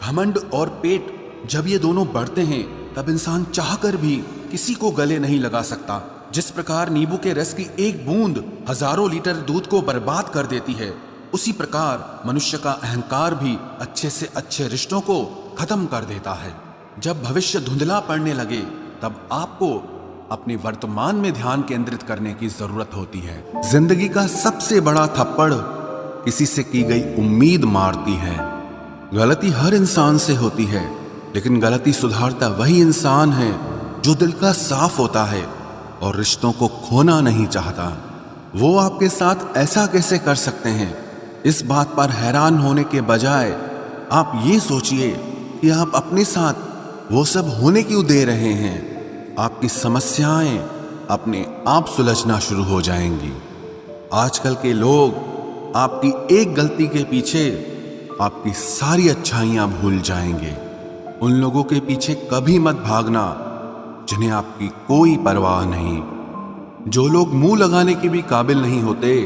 घमंड और पेट जब ये दोनों बढ़ते हैं तब इंसान चाहकर भी किसी को गले नहीं लगा सकता। जिस प्रकार नींबू के रस की एक बूंद हजारों लीटर दूध को बर्बाद कर देती है, उसी प्रकार मनुष्य का अहंकार भी अच्छे से अच्छे रिश्तों को खत्म कर देता है। जब भविष्य धुंधला पड़ने लगे तब आपको अपने वर्तमान में ध्यान केंद्रित करने की जरूरत होती है। जिंदगी का सबसे बड़ा थप्पड़ किसी से की गई उम्मीद मारती है। गलती हर इंसान से होती है, लेकिन गलती सुधारता वही इंसान है जो दिल का साफ होता है और रिश्तों को खोना नहीं चाहता। वो आपके साथ ऐसा कैसे कर सकते हैं, इस बात पर हैरान होने के बजाय आप ये सोचिए कि आप अपने साथ वो सब होने क्यों दे रहे हैं। आपकी समस्याएं अपने आप सुलझना शुरू हो जाएंगी। आजकल के लोग आपकी एक गलती के पीछे आपकी सारी अच्छाइयां भूल जाएंगे। उन लोगों के पीछे कभी मत भागना जिन्हें आपकी कोई परवाह नहीं। जो लोग मुंह लगाने के भी काबिल नहीं होते,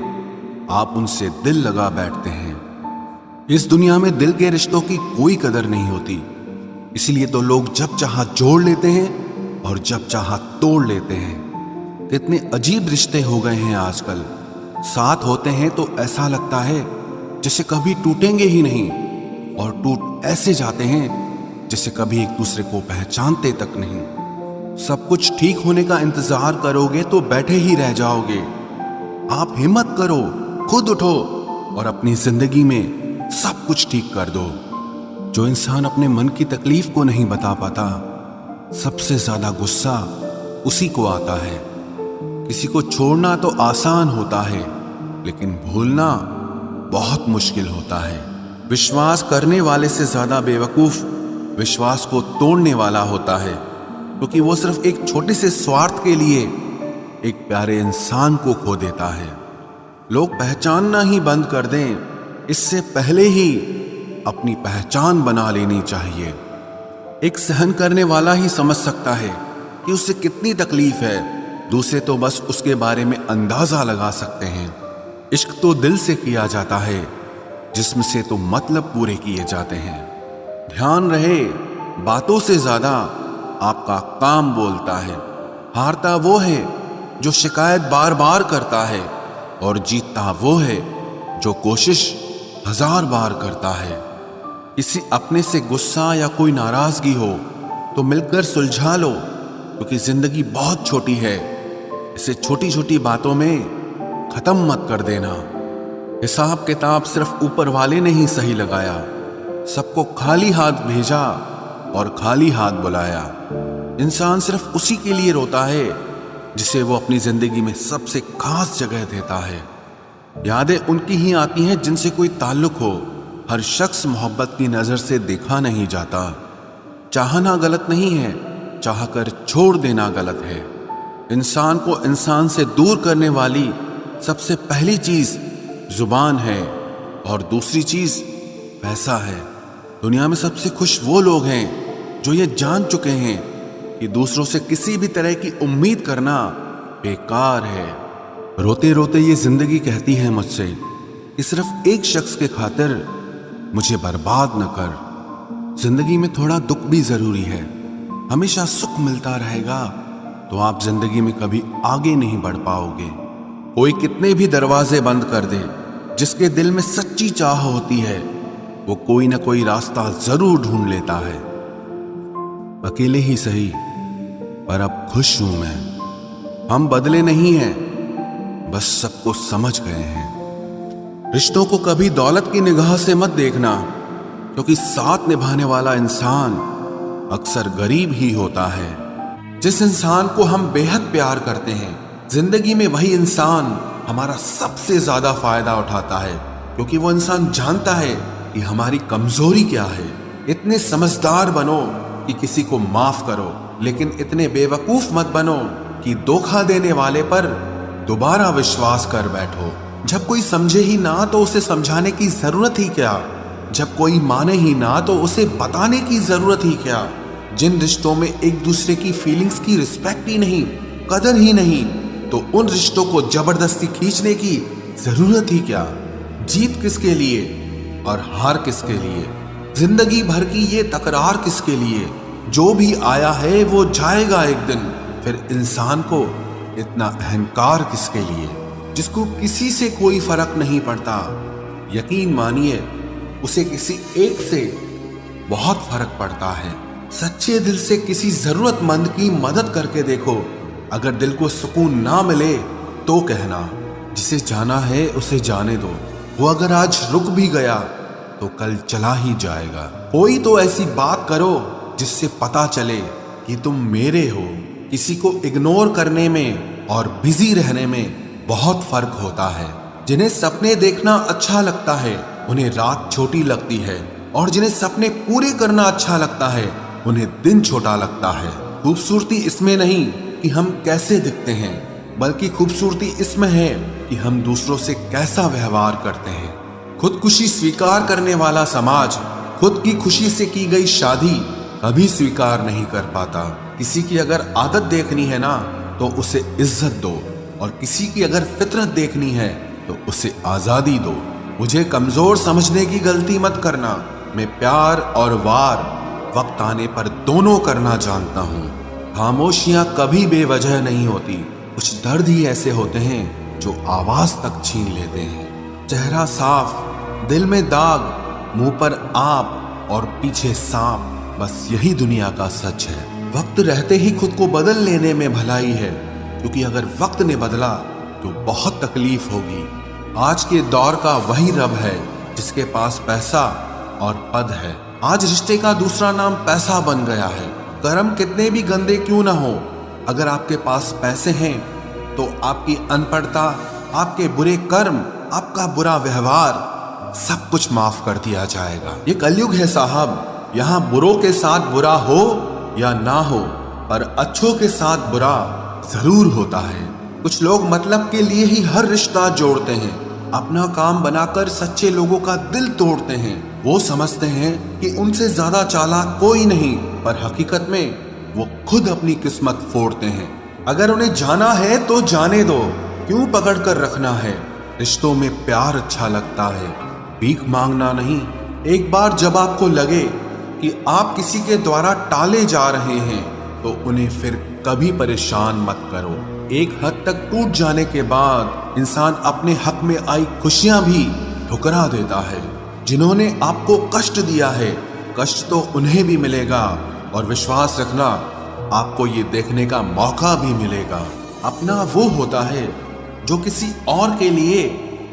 आप उनसे दिल लगा बैठते हैं। इस दुनिया में दिल के रिश्तों की कोई कदर नहीं होती, इसलिए तो लोग जब चाहा जोड़ लेते हैं और जब चाहा तोड़ लेते हैं। कितने अजीब रिश्ते हो गए हैं आजकल। साथ होते हैं तो ऐसा लगता है जैसे कभी टूटेंगे ही नहीं, और टूट ऐसे जाते हैं जैसे कभी एक दूसरे को पहचानते तक नहीं। सब कुछ ठीक होने का इंतजार करोगे तो बैठे ही रह जाओगे। आप हिम्मत करो, खुद उठो और अपनी जिंदगी में सब कुछ ठीक कर दो। जो इंसान अपने मन की तकलीफ को नहीं बता पाता, सबसे ज्यादा गुस्सा उसी को आता है। किसी को छोड़ना तो आसान होता है, लेकिन भूलना बहुत मुश्किल होता है। विश्वास करने वाले से ज्यादा बेवकूफ विश्वास को तोड़ने वाला होता है, क्योंकि वो सिर्फ एक छोटे से स्वार्थ के लिए एक प्यारे इंसान को खो देता है। लोग पहचानना ही बंद कर दें, इससे पहले ही अपनी पहचान बना लेनी चाहिए। एक सहन करने वाला ही समझ सकता है कि उसे कितनी तकलीफ है, दूसरे तो बस उसके बारे में अंदाजा लगा सकते हैं। इश्क तो दिल से किया जाता है, जिस्म से तो मतलब पूरे किए जाते हैं। ध्यान रहे, बातों से ज्यादा आपका काम बोलता है। हारता वो है जो शिकायत बार बार करता है, और जीतता वो है जो कोशिश 1000 बार करता है। किसी अपने से गुस्सा या कोई नाराजगी हो तो मिलकर सुलझा लो, क्योंकि जिंदगी बहुत छोटी है। इसे छोटी छोटी बातों में खत्म मत कर देना। हिसाब किताब सिर्फ ऊपर वाले ने ही सही लगाया। सबको खाली हाथ भेजा और खाली हाथ बुलाया। इंसान सिर्फ उसी के लिए रोता है जिसे वो अपनी जिंदगी में सबसे खास जगह देता है। यादें उनकी ही आती हैं जिनसे कोई ताल्लुक हो। हर शख्स मोहब्बत की नजर से देखा नहीं जाता। चाहना गलत नहीं है, चाहकर छोड़ देना गलत है। इंसान को इंसान से दूर करने वाली सबसे पहली चीज जुबान है, और दूसरी चीज पैसा है। दुनिया में सबसे खुश वो लोग हैं जो ये जान चुके हैं कि दूसरों से किसी भी तरह की उम्मीद करना बेकार है। रोते रोते ये जिंदगी कहती है मुझसे कि सिर्फ एक शख्स के खातिर मुझे बर्बाद न कर। जिंदगी में थोड़ा दुख भी जरूरी है। हमेशा सुख मिलता रहेगा तो आप जिंदगी में कभी आगे नहीं बढ़ पाओगे। कोई कितने भी दरवाजे बंद कर दे, जिसके दिल में सच्ची चाह होती है वो कोई ना कोई रास्ता जरूर ढूंढ लेता है। अकेले ही सही, पर अब खुश हूं मैं। हम बदले नहीं हैं, बस सबको समझ गए हैं। रिश्तों को कभी दौलत की निगाह से मत देखना, क्योंकि साथ निभाने वाला इंसान अक्सर गरीब ही होता है। जिस इंसान को हम बेहद प्यार करते हैं, जिंदगी में वही इंसान हमारा सबसे ज्यादा फायदा उठाता है, क्योंकि वो इंसान जानता है कि हमारी कमजोरी क्या है। इतने समझदार बनो कि किसी को माफ करो, लेकिन इतने बेवकूफ मत बनो कि धोखा देने वाले पर दोबारा विश्वास कर बैठो। जब कोई समझे ही ना तो उसे समझाने की जरूरत ही क्या। जब कोई माने ही ना तो उसे बताने की जरूरत ही क्या। जिन रिश्तों में एक दूसरे की फीलिंग्स की रिस्पेक्ट ही नहीं, कदर ही नहीं, तो उन रिश्तों को जबरदस्ती खींचने की जरूरत ही क्या। जीत किसके लिए और हार किसके लिए, जिंदगी भर की ये तकरार किसके लिए? जो भी आया है वो जाएगा एक दिन। फिर इंसान को इतना अहंकार किसके लिए, जिसको किसी से कोई फर्क नहीं पड़ता? यकीन मानिए, उसे किसी एक से बहुत फर्क पड़ता है। सच्चे दिल से किसी जरूरतमंद की मदद करके देखो। अगर दिल को सुकून ना मिले तो कहना, जिसे जाना है उसे जाने दो। वो अगर आज रुक भी गया तो कल चला ही जाएगा। कोई तो ऐसी बात करो जिससे पता चले कि तुम मेरे हो। किसी को इग्नोर करने में और बिजी रहने में बहुत फर्क होता है। जिन्हें सपने देखना अच्छा लगता है उन्हें रात छोटी लगती है, और जिन्हें सपने पूरे करना अच्छा लगता है उन्हें दिन छोटा लगता है। खूबसूरती इसमें नहीं कि हम कैसे दिखते हैं, बल्कि खूबसूरती इसमें है कि हम दूसरों से कैसा व्यवहार करते हैं। खुदकुशी स्वीकार करने वाला समाज खुद की खुशी से की गई शादी कभी स्वीकार नहीं कर पाता। किसी की अगर आदत देखनी है ना तो उसे इज्जत दो, और किसी की अगर फितरत देखनी है तो उसे आजादी दो। मुझे कमजोर समझने की गलती मत करना। मैं प्यार और वार वक्त आने पर दोनों करना जानता हूँ। खामोशियां कभी बेवजह नहीं होती। कुछ दर्द ही ऐसे होते हैं जो आवाज तक छीन लेते हैं। चेहरा साफ, दिल में दाग, मुंह पर आप और पीछे सांप, बस यही दुनिया का सच है। वक्त रहते ही खुद को बदल लेने में भलाई है, क्योंकि अगर वक्त ने बदला तो बहुत तकलीफ होगी। आज के दौर का वही रब है जिसके पास पैसा और पद है। आज रिश्ते का दूसरा नाम पैसा बन गया है। कर्म कितने भी गंदे क्यों ना हो, अगर आपके पास पैसे हैं तो आपकी अनपढ़ता, आपके बुरे कर्म, आपका बुरा व्यवहार सब कुछ माफ कर दिया जाएगा। ये कलयुग है साहब, यहाँ बुरों के साथ बुरा हो या ना हो, पर अच्छों के साथ बुरा जरूर होता है। कुछ लोग मतलब के लिए ही हर रिश्ता जोड़ते हैं, अपना काम बनाकर सच्चे लोगों का दिल तोड़ते हैं। वो समझते हैं कि उनसे ज्यादा चालाक कोई नहीं, पर हकीकत में वो खुद अपनी किस्मत फोड़ते हैं। अगर उन्हें जाना है तो जाने दो, क्यों पकड़ कर रखना है? रिश्तों में प्यार अच्छा लगता है, भीख मांगना नहीं। एक बार जब आपको लगे कि आप किसी के द्वारा टाले जा रहे हैं तो उन्हें फिर कभी परेशान मत करो। एक हद तक टूट जाने के बाद इंसान अपने हक में आई खुशियां भी ठुकरा देता है। जिन्होंने आपको कष्ट दिया है, कष्ट तो उन्हें भी मिलेगा, और विश्वास रखना आपको ये देखने का मौका भी मिलेगा। अपना वो होता है जो किसी और के लिए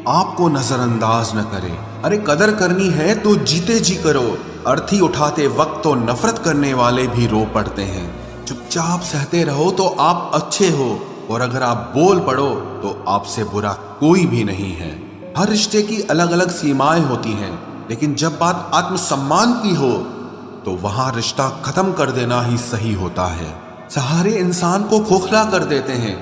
आपको नजरअंदाज न करे। अरे कदर करनी है तो जीते जी करो। अर्थी उठाते वक्त तो नफरत करने वाले भी रो पड़ते हैं। चुपचाप सहते रहो तो आप अच्छे हो, और अगर आप बोल पड़ो तो आपसे बुरा कोई भी नहीं है। हर रिश्ते की अलग अलग सीमाएं होती हैं, लेकिन जब बात आत्मसम्मान की हो तो वहां रिश्ता खत्म कर देना ही सही होता है। सहारे इंसान को खोखला कर देते हैं,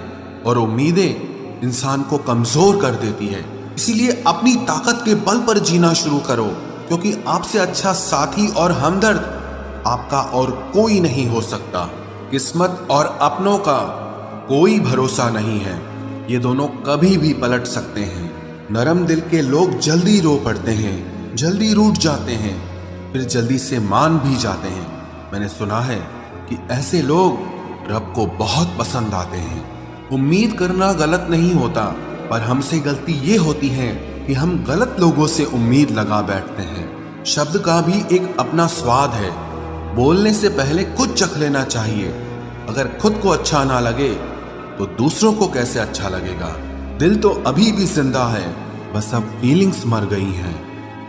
और उम्मीदें इंसान को कमजोर कर देती है। इसीलिए अपनी ताकत के बल पर जीना शुरू करो, क्योंकि आपसे अच्छा साथी और हमदर्द आपका और कोई नहीं हो सकता। किस्मत और अपनों का कोई भरोसा नहीं है, ये दोनों कभी भी पलट सकते हैं। नरम दिल के लोग जल्दी रो पड़ते हैं, जल्दी रूठ जाते हैं, फिर जल्दी से मान भी जाते हैं। मैंने सुना है कि ऐसे लोग रब को बहुत पसंद आते हैं। उम्मीद करना गलत नहीं होता, पर हमसे गलती ये होती है कि हम गलत लोगों से उम्मीद लगा बैठते हैं। शब्द का भी एक अपना स्वाद है, बोलने से पहले खुद चख लेना चाहिए। अगर खुद को अच्छा ना लगे तो दूसरों को कैसे अच्छा लगेगा? दिल तो अभी भी जिंदा है, बस अब फीलिंग्स मर गई हैं।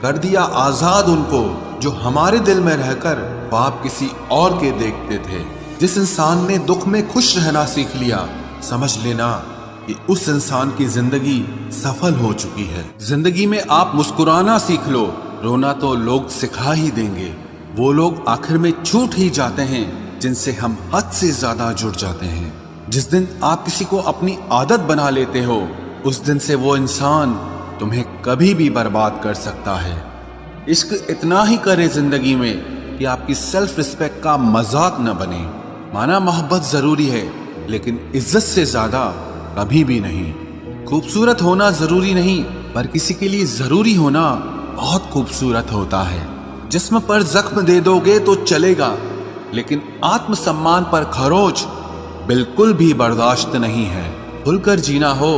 कर दिया आजाद उनको जो हमारे दिल में रहकर ख्वाब किसी और के देखते थे। जिस इंसान ने दुख में खुश रहना सीख लिया, समझ लेना कि उस इंसान की जिंदगी सफल हो चुकी है। जिंदगी में आप मुस्कुराना सीख लो, रोना तो लोग सिखा ही देंगे। वो लोग आखिर में छूट ही जाते हैं जिनसे हम हद से ज्यादा जुड़ जाते हैं। जिस दिन आप किसी को अपनी आदत बना लेते हो, उस दिन से वो इंसान तुम्हें कभी भी बर्बाद कर सकता है। इश्क इतना ही करे जिंदगी में कि आपकी सेल्फ रिस्पेक्ट का मजाक न बने। माना मोहब्बत जरूरी है, लेकिन इज्जत से ज्यादा कभी भी नहीं। खूबसूरत होना जरूरी नहीं, पर किसी के लिए जरूरी होना बहुत खूबसूरत होता है। जिस्म पर जख्म दे दोगे तो चलेगा, लेकिन आत्मसम्मान पर खरोच बिल्कुल भी बर्दाश्त नहीं है। खुलकर जीना हो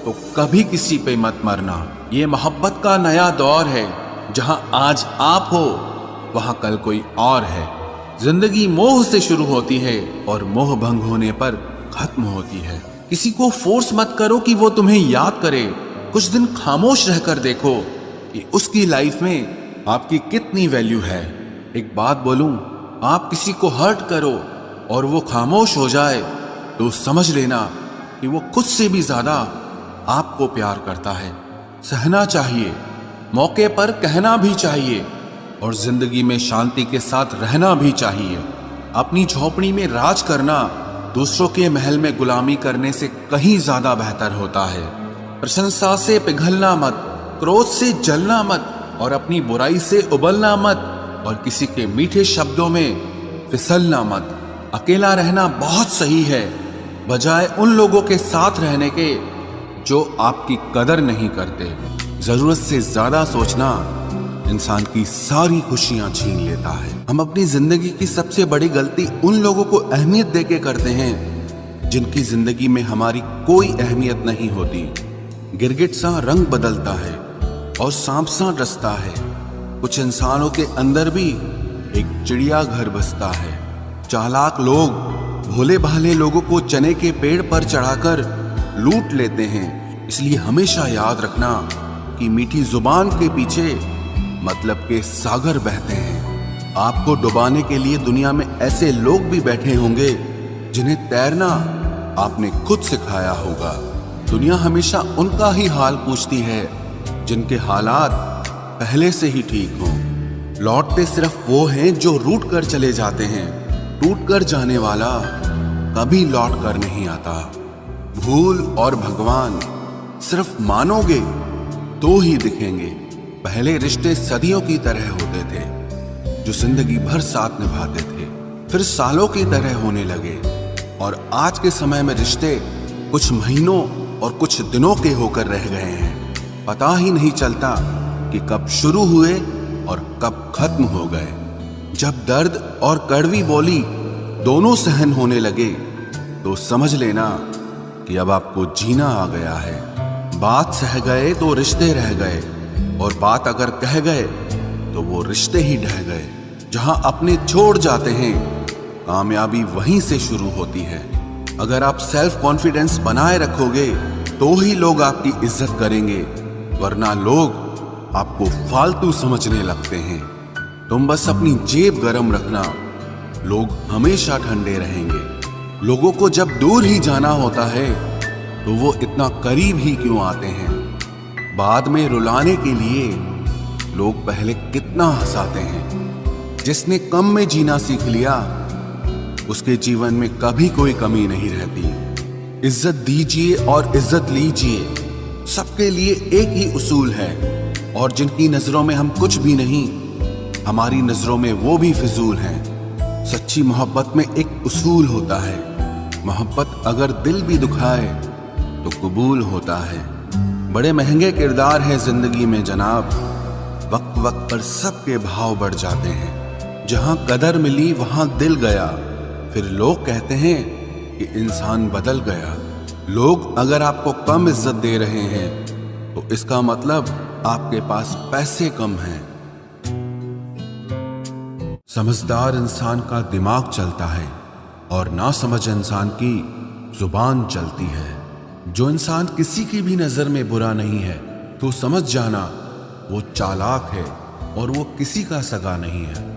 तो कभी किसी पे मत मरना। ये मोहब्बत का नया दौर है, जहां आज आप हो वहां कल कोई और है। जिंदगी मोह से शुरू होती है और मोह भंग होने पर खत्म होती है। किसी को फोर्स मत करो कि वो तुम्हें याद करे। कुछ दिन खामोश रहकर देखो कि उसकी लाइफ में आपकी कितनी वैल्यू है। एक बात बोलूं, आप किसी को हर्ट करो और वो खामोश हो जाए तो समझ लेना कि वो खुद से भी ज्यादा आपको प्यार करता है। सहना चाहिए, मौके पर कहना भी चाहिए और जिंदगी में शांति के साथ रहना भी चाहिए। अपनी झोपड़ी में राज करना दूसरों के महल में गुलामी करने से कहीं ज्यादा बेहतर होता है। प्रशंसा से पिघलना मत, क्रोध से जलना मत और अपनी बुराई से उबलना मत और किसी के मीठे शब्दों में फिसलना मत। अकेला रहना बहुत सही है, बजाय उन लोगों के साथ रहने के जो आपकी कदर नहीं करते। जरूरत से ज्यादा सोचना इंसान की सारी खुशियां छीन लेता है। हम अपनी जिंदगी की सबसे बड़ी गलती उन लोगों को अहमियत देके करते हैं जिनकी जिंदगी में हमारी कोई अहमियत नहीं होती। गिरगिट सा रंग बदलता है और सांप सा डसता है। कुछ इंसानों के अंदर भी एक चिड़िया घर बसता है। चालाक लोग भोले भाले लोगों को चने के पेड़ पर चढ़ाकर लूट लेते हैं। इसलिए हमेशा याद रखना कि मीठी जुबान के पीछे मतलब के सागर बहते हैं। आपको डुबाने के लिए दुनिया में ऐसे लोग भी बैठे होंगे जिन्हें तैरना आपने खुद सिखाया होगा। दुनिया हमेशा उनका ही हाल पूछती है जिनके हालात पहले से ही ठीक हों। लौटते सिर्फ वो हैं जो रूठ कर चले जाते हैं। टूट कर जाने वाला कभी लौट कर नहीं आता। भूल और भगवान सिर्फ मानोगे तो ही दिखेंगे। पहले रिश्ते सदियों की तरह होते थे जो जिंदगी भर साथ निभाते थे, फिर सालों की तरह होने लगे और आज के समय में रिश्ते कुछ महीनों और कुछ दिनों के होकर रह गए हैं। पता ही नहीं चलता कि कब शुरू हुए और कब खत्म हो गए। जब दर्द और कड़वी बोली दोनों सहन होने लगे तो समझ लेना कि अब आपको जीना आ गया है। बात सह गए तो रिश्ते रह गए और बात अगर कह गए तो वो रिश्ते ही ढह गए। जहां अपने छोड़ जाते हैं कामयाबी वहीं से शुरू होती है। अगर आप सेल्फ कॉन्फिडेंस बनाए रखोगे तो ही लोग आपकी इज्जत करेंगे, वरना लोग आपको फालतू समझने लगते हैं। तुम बस अपनी जेब गरम रखना, लोग हमेशा ठंडे रहेंगे। लोगों को जब दूर ही जाना होता है तो वो इतना करीब ही क्यों आते हैं। बाद में रुलाने के लिए लोग पहले कितना हंसाते हैं। जिसने कम में जीना सीख लिया उसके जीवन में कभी कोई कमी नहीं रहती। इज्जत दीजिए और इज्जत लीजिए, सबके लिए एक ही उसूल है और जिनकी नजरों में हम कुछ भी नहीं, हमारी नजरों में वो भी फिजूल हैं। सच्ची मोहब्बत में एक उसूल होता है, मोहब्बत अगर दिल भी दुखाए तो कबूल होता है। बड़े महंगे किरदार हैं जिंदगी में जनाब, वक्त वक्त पर सबके भाव बढ़ जाते हैं। जहां कदर मिली वहां दिल गया, फिर लोग कहते हैं कि इंसान बदल गया। लोग अगर आपको कम इज्जत दे रहे हैं तो इसका मतलब आपके पास पैसे कम हैं। समझदार इंसान का दिमाग चलता है और नासमझ इंसान की जुबान चलती है। जो इंसान किसी की भी नजर में बुरा नहीं है तो समझ जाना वो चालाक है और वो किसी का सगा नहीं है।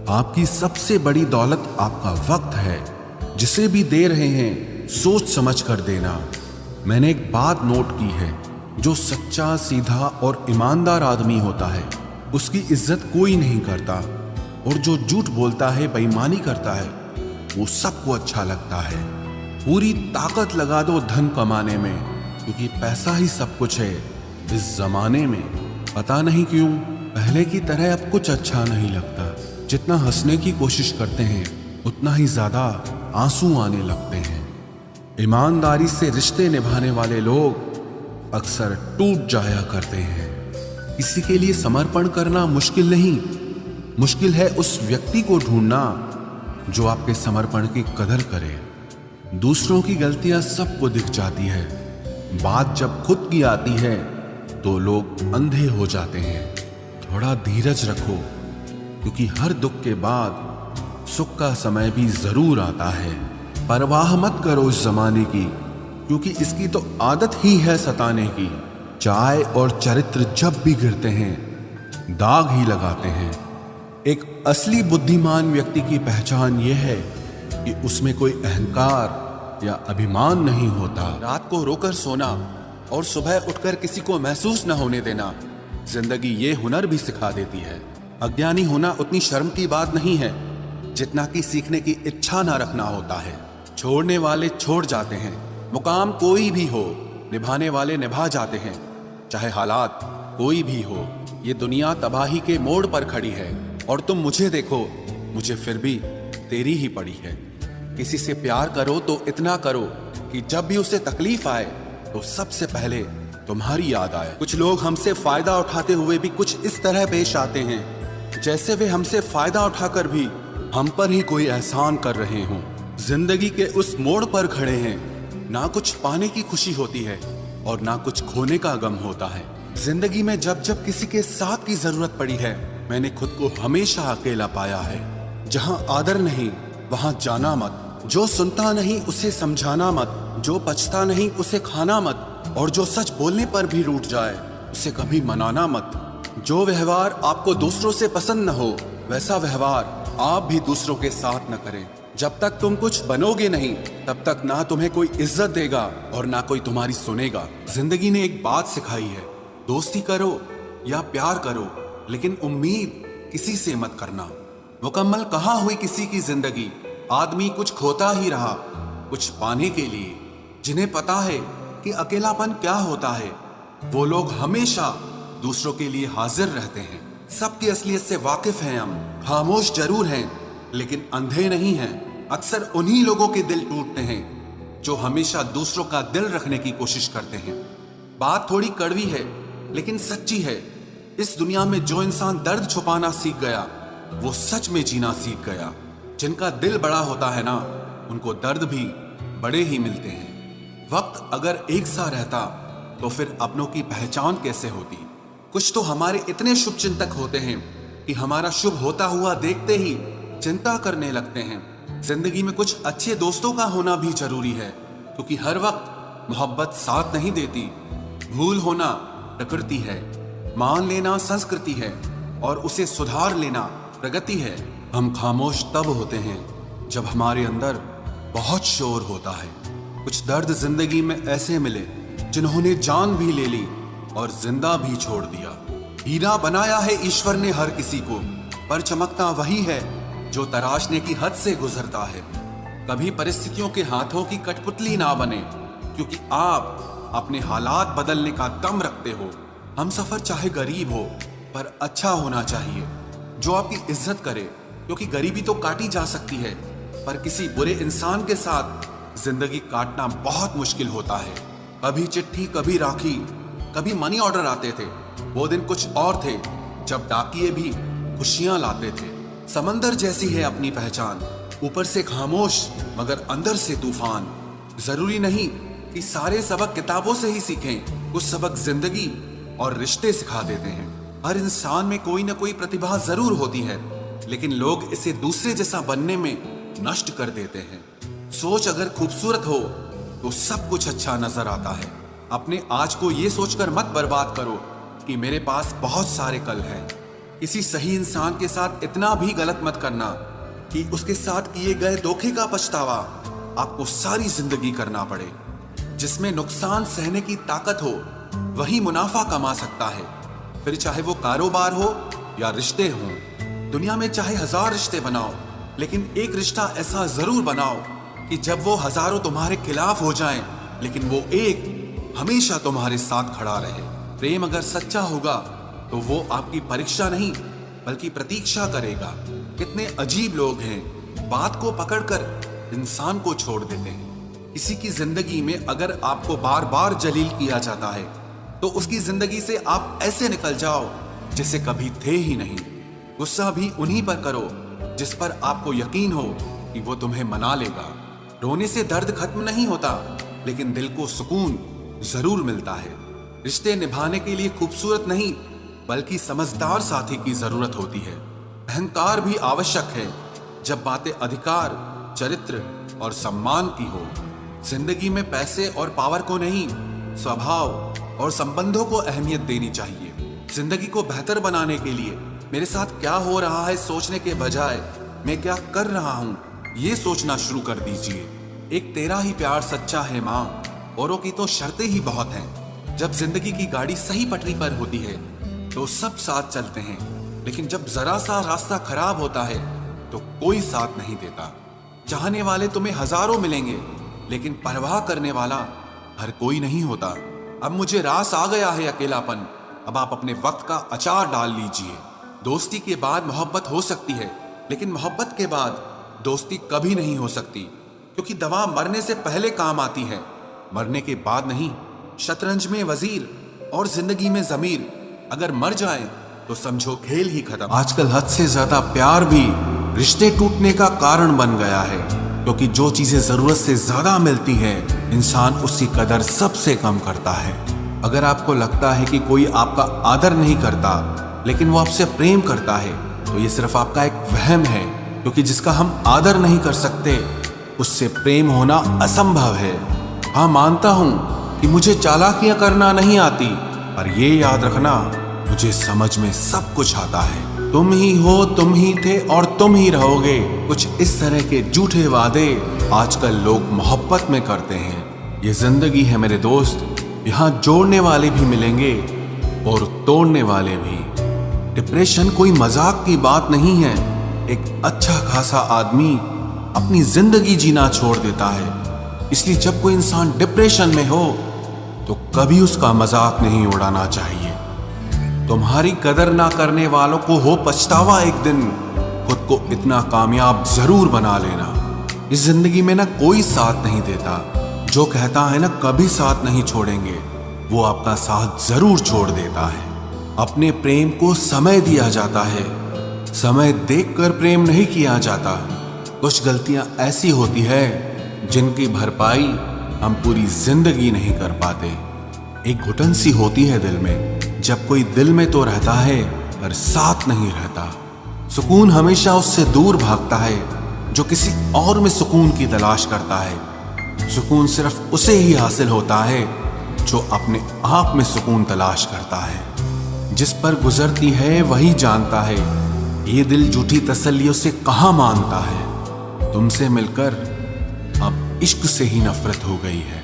आपकी सबसे बड़ी दौलत आपका वक्त है। जिसे भी दे रहे हैं सोच समझ कर देना। मैंने एक बात नोट की है, जो सच्चा, सीधा और ईमानदार आदमी होता है उसकी इज्जत कोई नहीं करता, और जो झूठ बोलता है, बेईमानी करता है, वो सबको अच्छा लगता है। पूरी ताकत लगा दो धन कमाने में, क्योंकि पैसा ही सब कुछ है इस जमाने में। पता नहीं क्यों पहले की तरह अब कुछ अच्छा नहीं लगता। जितना हंसने की कोशिश करते हैं उतना ही ज्यादा आंसू आने लगते हैं। ईमानदारी से रिश्ते निभाने वाले लोग अक्सर टूट जाया करते हैं। किसी के लिए समर्पण करना मुश्किल नहीं, मुश्किल है उस व्यक्ति को ढूंढना जो आपके समर्पण की कदर करे। दूसरों की गलतियां सबको दिख जाती है, बात जब खुद की आती है तो लोग अंधे हो जाते हैं। थोड़ा धीरज रखो, क्योंकि हर दुख के बाद सुख का समय भी जरूर आता है। परवाह मत करो इस जमाने की, क्योंकि इसकी तो आदत ही है सताने की। चाय और चरित्र जब भी गिरते हैं दाग ही लगाते हैं। एक असली बुद्धिमान व्यक्ति की पहचान यह है कि उसमें कोई अहंकार या अभिमान नहीं होता। रात को रोकर सोना और सुबह उठकर किसी को महसूस न होने देना जिंदगी ये हुनर भी सिखा देती है। अज्ञानी होना उतनी शर्म की बात नहीं है जितना कि सीखने की इच्छा ना रखना होता है। छोड़ने वाले छोड़ जाते हैं, मुकाम कोई भी हो, निभाने वाले निभा जाते हैं, चाहे हालात कोई भी हो। ये दुनिया तबाही के मोड़ पर खड़ी है और तुम मुझे देखो, मुझे फिर भी तेरी ही पड़ी है। किसी से प्यार करो तो इतना करो कि जब भी उसे तकलीफ आए तो सबसे पहले तुम्हारी याद आए। कुछ लोग हमसे फायदा उठाते हुए भी कुछ इस तरह पेश आते हैं जैसे वे हमसे फायदा उठाकर भी हम पर ही कोई एहसान कर रहे हों। जिंदगी के उस मोड़ पर खड़े हैं, ना कुछ पाने की खुशी होती है और ना कुछ खोने का गम होता है। जिंदगी में जब जब किसी के साथ की जरूरत पड़ी है, मैंने खुद को हमेशा अकेला पाया है। जहां आदर नहीं वहां जाना मत, जो सुनता नहीं उसे समझाना मत, जो पछता नहीं उसे खाना मत, और जो सच बोलने पर भी रूठ जाए उसे कभी मनाना मत। जो व्यवहार आपको दूसरों से पसंद न हो वैसा व्यवहार आप भी दूसरों के साथ न करें। जब तक तुम कुछ बनोगे नहीं तब तक ना तुम्हें कोई इज्जत देगा और ना कोई तुम्हारी सुनेगा। जिंदगी ने एक बात सिखाई है, दोस्ती करो या प्यार करो, लेकिन उम्मीद किसी से मत करना। मुकम्मल कहाँ हुई किसी की जिंदगी, आदमी कुछ खोता ही रहा कुछ पाने के लिए। जिन्हें पता है कि अकेलापन क्या होता है वो लोग हमेशा दूसरों के लिए हाजिर रहते हैं। सबकी असलियत से वाकिफ हैं हम, खामोश जरूर हैं लेकिन अंधे नहीं हैं। अक्सर उन्हीं लोगों के दिल टूटते हैं जो हमेशा दूसरों का दिल रखने की कोशिश करते हैं। बात थोड़ी कड़वी है लेकिन सच्ची है। इस दुनिया में जो इंसान दर्द छुपाना सीख गया वो सच में जीना सीख गया। जिनका दिल बड़ा होता है ना, उनको दर्द भी बड़े ही मिलते हैं। वक्त अगर एक सा रहता तो फिर अपनों की पहचान कैसे होती। कुछ तो हमारे इतने शुभ चिंतक होते हैं कि हमारा शुभ होता हुआ देखते ही चिंता करने लगते हैं। जिंदगी में कुछ अच्छे दोस्तों का होना भी जरूरी है, क्योंकि हर वक्त मोहब्बत साथ नहीं देती। भूल होना प्रकृति है, मान लेना संस्कृति है और उसे सुधार लेना प्रगति है। हम खामोश तब होते हैं जब हमारे अंदर बहुत शोर होता है। कुछ दर्द जिंदगी में ऐसे मिले जिन्होंने जान भी ले ली और जिंदा भी छोड़ दिया। हीरा बनाया है ईश्वर ने हर किसी को, पर चमकता वही है जो तराशने की हद से गुजरता है। कभी परिस्थितियों के हाथों की कठपुतली ना बने, क्योंकि आप अपने हालात बदलने का दम रखते हो। हम सफर चाहे गरीब हो पर अच्छा होना चाहिए, जो आपकी इज्जत करे, क्योंकि गरीबी तो काटी जा सकती है पर किसी बुरे इंसान के साथ जिंदगी काटना बहुत मुश्किल होता है। कभी चिट्ठी, कभी राखी, कभी मनी ऑर्डर आते थे। वो दिन कुछ और थे जब डाकिये भी खुशियां लाते थे। समंदर जैसी है अपनी पहचान, ऊपर से खामोश मगर अंदर से तूफान। जरूरी नहीं कि सारे सबक किताबों से ही सीखें, कुछ सबक जिंदगी और रिश्ते सिखा देते हैं। हर इंसान में कोई ना कोई प्रतिभा जरूर होती है, लेकिन लोग इसे दूसरे जैसा बनने में नष्ट कर देते हैं। सोच अगर खूबसूरत हो तो सब कुछ अच्छा नजर आता है। अपने आज को ये सोचकर मत बर्बाद करो कि मेरे पास बहुत सारे कल हैं। किसी सही इंसान के साथ इतना भी गलत मत करना कि उसके साथ किए गए धोखे का पछतावा आपको सारी जिंदगी करना पड़े। जिसमें नुकसान सहने की ताकत हो वही मुनाफा कमा सकता है, फिर चाहे वो कारोबार हो या रिश्ते हों। दुनिया में चाहे 1000 रिश्ते बनाओ, लेकिन एक रिश्ता ऐसा जरूर बनाओ कि जब वो हजारों तुम्हारे खिलाफ हो जाएं, लेकिन वो एक हमेशा तुम्हारे साथ खड़ा रहे। प्रेम अगर सच्चा होगा तो वो आपकी परीक्षा नहीं बल्कि प्रतीक्षा करेगा। कितने अजीब लोग हैं, बात को पकड़कर इंसान को छोड़ देते हैं। किसी की जिंदगी में अगर आपको बार बार जलील किया जाता है तो उसकी जिंदगी से आप ऐसे निकल जाओ जैसे कभी थे ही नहीं। गुस्सा भी उन्हीं पर करो जिस पर आपको यकीन हो कि वो तुम्हें मना लेगा। रोने से दर्द खत्म नहीं होता, लेकिन दिल को सुकून जरूर मिलता है। रिश्ते निभाने के लिए खूबसूरत नहीं बल्कि समझदार साथी की जरूरत होती है। अहंकार भी आवश्यक है जब बातें अधिकार, चरित्र और सम्मान की हो। जिंदगी में पैसे और पावर को नहीं, स्वभाव और संबंधों को अहमियत देनी चाहिए। जिंदगी को बेहतर बनाने के लिए मेरे साथ क्या हो रहा है सोचने के बजाय मैं क्या कर रहा हूँ ये सोचना शुरू कर दीजिए। एक तेरा ही प्यार सच्चा है माँ, औरों की तो शर्तें ही बहुत हैं। जब जिंदगी की गाड़ी सही पटरी पर होती है तो सब साथ चलते हैं, लेकिन जब जरा सा रास्ता खराब होता है तो कोई साथ नहीं देता। चाहने वाले तुम्हें हजारों मिलेंगे, लेकिन परवाह करने वाला हर कोई नहीं होता। अब मुझे रास आ गया है अकेलापन, अब आप अपने वक्त का अचार डाल लीजिए। दोस्ती के बाद मोहब्बत हो सकती है, लेकिन मोहब्बत के बाद दोस्ती कभी नहीं हो सकती, क्योंकि दवा मरने से पहले काम आती है, मरने के बाद नहीं। शतरंज में वजीर और जिंदगी में जमीर अगर मर जाए तो समझो खेल ही खत्म। आजकल हद से ज्यादा प्यार भी रिश्ते टूटने का कारण बन गया है, क्योंकि जो चीजें जरूरत से ज्यादा मिलती है इंसान उसकी कदर सबसे कम करता है। अगर आपको लगता है कि कोई आपका आदर नहीं करता लेकिन वो आपसे प्रेम करता है तो ये सिर्फ आपका एक वहम है, क्योंकि जिसका हम आदर नहीं कर सकते उससे प्रेम होना असंभव है। हाँ, मानता हूं कि मुझे चालाकियां करना नहीं आती, पर ये याद रखना मुझे समझ में सब कुछ आता है। तुम ही हो, तुम ही थे और तुम ही रहोगे, कुछ इस तरह के झूठे वादे आजकल लोग मोहब्बत में करते हैं। ये जिंदगी है मेरे दोस्त, यहाँ जोड़ने वाले भी मिलेंगे और तोड़ने वाले भी। डिप्रेशन कोई मजाक की बात नहीं है। एक अच्छा खासा आदमी अपनी जिंदगी जीना छोड़ देता है, इसलिए जब कोई इंसान डिप्रेशन में हो तो कभी उसका मजाक नहीं उड़ाना चाहिए। तुम्हारी कदर ना करने वालों को हो पछतावा एक दिन, खुद को इतना कामयाब जरूर बना लेना। इस जिंदगी में ना कोई साथ नहीं देता, जो कहता है ना कभी साथ नहीं छोड़ेंगे, वो आपका साथ जरूर छोड़ देता है। अपने प्रेम को समय दिया जाता है, समय देखकर प्रेम नहीं किया जाता। कुछ गलतियां ऐसी होती है जिनकी भरपाई हम पूरी जिंदगी नहीं कर पाते। एक घुटन सी होती है दिल में, जब कोई दिल में तो रहता है पर साथ नहीं रहता। सुकून हमेशा उससे दूर भागता है जो किसी और में सुकून की तलाश करता है। सुकून सिर्फ उसे ही हासिल होता है जो अपने आप में सुकून तलाश करता है। जिस पर गुजरती है वही जानता है, ये दिल झूठी तसल्लियों से कहाँ मानता है। तुमसे मिलकर अब इश्क से ही नफरत हो गई है।